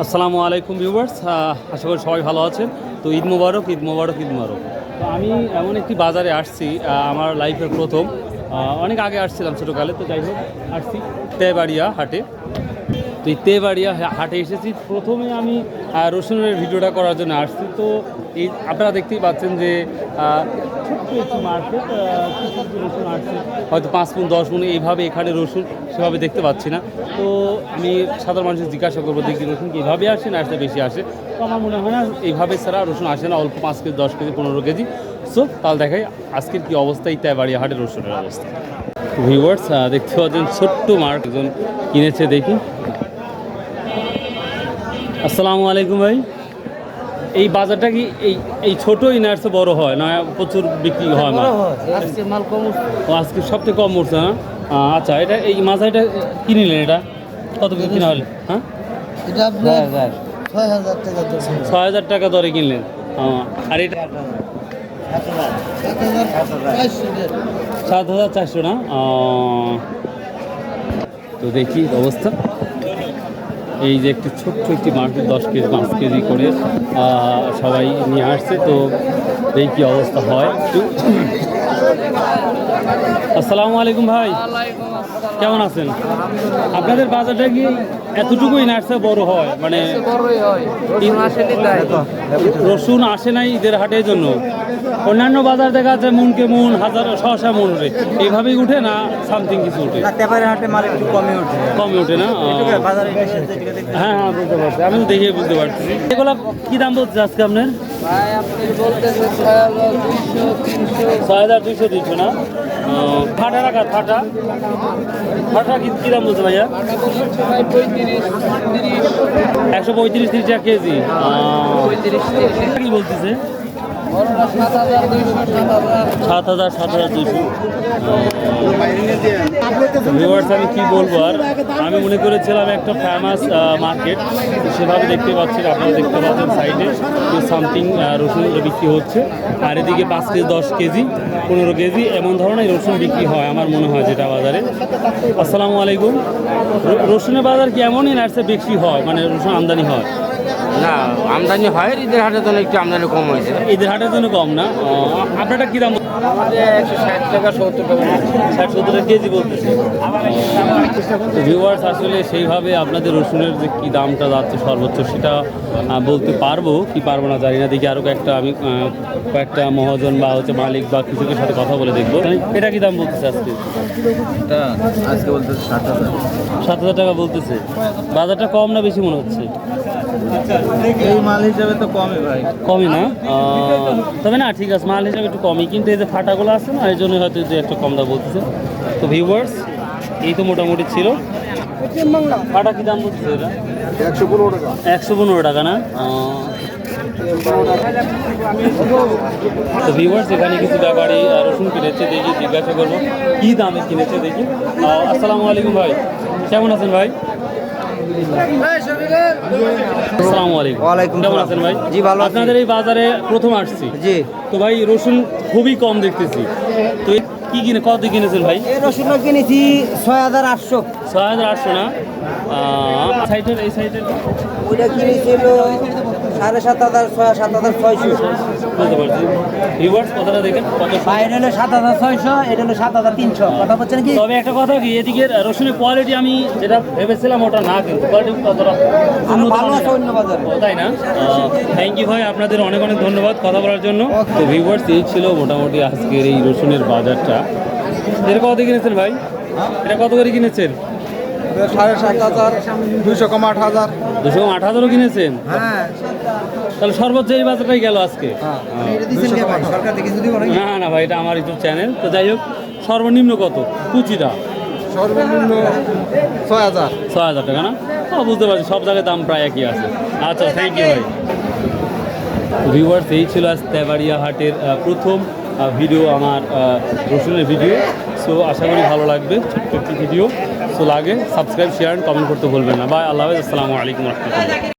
আসসালামু আলাইকুম ভিউয়ার্স, আশা করি সবাই ভালো আছেন। তো ঈদ মোবারক, ঈদ মোবারক, ঈদ মোবারক। তো আমি এমন একটি বাজারে আসছি, আমার লাইফের প্রথম। অনেক আগে আসছিলাম ছোটোকালে, তো যাই হোক আসছি তেবাড়িয়া হাটে। তো এই তেবাড়িয়া হাটে এসেছি। প্রথমে আমি রসুনের ভিডিওটা করার জন্য আসছি। তো এই আপনারা দেখতেই পাচ্ছেন যে ছোট্ট একটি মার্কেট, কিছু রসুন আসছে হয়তো 5 মণ 10 মণ এইভাবে এখানে রসুন সেভাবে দেখতে পাচ্ছি না। তো আমি সাধারণ মানুষের জিজ্ঞাসা করবো দেখি রসুন কি এইভাবে আসে না আসলে বেশি আসে। তো আমার মনে হয় না এইভাবে ছাড়া রসুন আসে না, অল্প 5 কেজি 10 কেজি 15 কেজি। সো তাহলে দেখাই আজকের কী অবস্থা এই তেবাড়িয়া হাটের রসুনের অবস্থা। ভিউয়ার্স দেখতে পাচ্ছেন ছোট্ট মার্ক একজন কিনেছে, দেখি। আসসালামু আলাইকুম ভাই, এই বাজারটা কি এই ছোটোই না আসছে বড় হয় না প্রচুর বিক্রি হয়? আজকে মাল কম উঠছে। আজকে সবথেকে কম উঠছে না? আচ্ছা, এটা এই মাছটা কি নিলেন? এটা কত কিনা হলে? হ্যাঁ, এটা আপনার ৬,০০০ টাকা দর। ৬,০০০ টাকা দরে কিনলেন। আর এটা ৭,৪০০ না? তো দেখি অবস্থা। এই যে একটি ছোট্ট একটি মার্কেট 10 কেজি 5 কেজি করে সবাই নিয়ে আসছে। তো এই কী অবস্থা হয় একটু। আসসালামু আলাইকুম ভাই, কেমন আছেন? আপনাদের বাজারটা কি এতটুকুই না আসছে বড় হয়? মানে রসুন আসে নাই ঈদের হাটের জন্য? অন্যান্য বাজার দেখা যাচ্ছে মনকে মন 1000 মন উঠে, এইভাবেই উঠে না সামথিং কিছু উঠে? হাটে মাল একটু কমে ওঠে। কমে ওঠে না? হ্যাঁ হ্যাঁ, বুঝতে পারছি, আমি তো দেখে বুঝতে পারছি। এগুলো কী দাম বলছে আজকে আপনার? ৬,২০০ দিচ্ছ না? ফাটা রাখা, ফাটা ফাটা কী দাম বলছে ভাইয়া? 135-30 টাকা কেজি। কি বলতেছে? 7,000-7,200। ভিউয়ার্স আমি কি বলবো আর, আমি মনে করেছিলাম একটা ফেমাস মার্কেট, সেভাবে দেখতে পাচ্ছেন। আপনারা দেখতে পাচ্ছেন সাইডে সামথিং রসুন বিক্রি হচ্ছে। আর এদিকে 5 কেজি 10 কেজি 15 কেজি এমন ধরনের রসুন বিক্রি হয় আমার মনে হয় যেটা বাজারে। আসসালামু আলাইকুম, রসুনের বাজার কি এমনই না বেশি হয়, মানে রসুন আমদানি হয়? না, আমদানি হয়, ঈদের হাটের জন্য একটু আমদানি কম হয়েছে। ঈদের হাটের জন্য কম না? আপনারটা কী দাম? আমাদের 160 টাকা 70 টাকা 60-70 টাকা কেজি বলতেছে। ভিউয়ার্স আসলে সেইভাবে আপনাদের রসুনের যে কী দামটা যাচ্ছে সর্বোচ্চ সেটা বলতে পারবো কি পারবো না জানি না। দেখি আরও কয়েকটা মহাজন বা মালিক বা কৃষকের সাথে কথা বলে দেখবো। এটা কী দাম বলতেছে আজকে? আজকে বলতেছে 7,000। 7,000 টাকা বলতেছে। বাজারটা কম না বেশি মনে হচ্ছে? এই মাল হিসাবে তো কমই ভাই। কমই না? তবে না, ঠিক আছে, মাল হিসাবে একটু কমই, কিন্তু এই যে ফাটাগুলো আছে না, এই জন্য হয়তো যে একটা কম দাম বলতেছে। তো ভিউয়ার্স এই তো মোটামুটি ছিল। ফাটা কী দাম বলতেছে? এটা 115 টাকা। 115 টাকা না? তো ভিউয়ার্স এখানে কিছু ব্যাপারী রসুন কিনেছে, দেখি জিজ্ঞাসা করবো কী দামে কিনেছে দেখি। আসসালামু আলাইকুম ভাই, কেমন আছেন ভাই? আসসালামু আলাইকুম। ওয়ালাইকুম কেমন সালাম। আছেন ভাই? জি ভালো আছি। আপনাদের এই বাজারে প্রথম আসছি। জি। তো ভাই রসুন খুবই কম দেখতেছি, তো কি কত কিনেছেন ভাই? এই রসুনটা কিনেছি 6,800। 6,800 না? সাইটের এই সাইটের ওইটা কিনেছিল 7,500, 7,600। বুঝতে পারছি। ভিউয়ার্স কথাটা দেখেন কত। বাইরে হলো 7,600, এটা হলো 7,300। কথা বলছেন কি? তবে একটা কথা কি, এদিকে রসুনের কোয়ালিটি আমি যেটা ভেবেছিলাম ওটা না, কিন্তু কোয়ালিটি কতটা উন্নত ভালো আছে অন্য বাজারে। তাই না? থ্যাংক ইউ ভাই, আপনাদের অনেক অনেক ধন্যবাদ কথা বলার জন্য। তো ভিউয়ার্স এই ছিল মোটামুটি আজকের এই রসুনের বাজারটা। এটা কত কিনেছেন ভাই? এটা কত করে কিনেছেন? 7,500, 200 কম 8,000। 200 কম 8,000ও কিনেছেন? হ্যাঁ। তাহলে সর্বোচ্চ এই বাজারটাই গেল আজকে। সরকার থেকে যদি না না ভাই, এটা আমার ইউটিউব চ্যানেল। তো যাই হোক, সর্বনিম্ন কত কুচিটা? সর্বনিম্ন 6,000। 6,000 টাকা না? বুঝতে পারছি, সব জায়গায় দাম প্রায় একই আছে। আচ্ছা, থ্যাংক ইউ ভাই। ভিউয়ার্স এই ছিল আজ তেবাড়িয়া হাটের প্রথম ভিডিও, আমার রসুনের ভিডিও। সো আশা করি ভালো লাগবে, ছোট্ট একটি ভিডিও। সো লাগে সাবস্ক্রাইব, শেয়ার, কমেন্ট করতে ভুলবেন না। বাই, আল্লাহ হাফেজ, আসসালামু আলাইকুম রহমতুল্লাহ।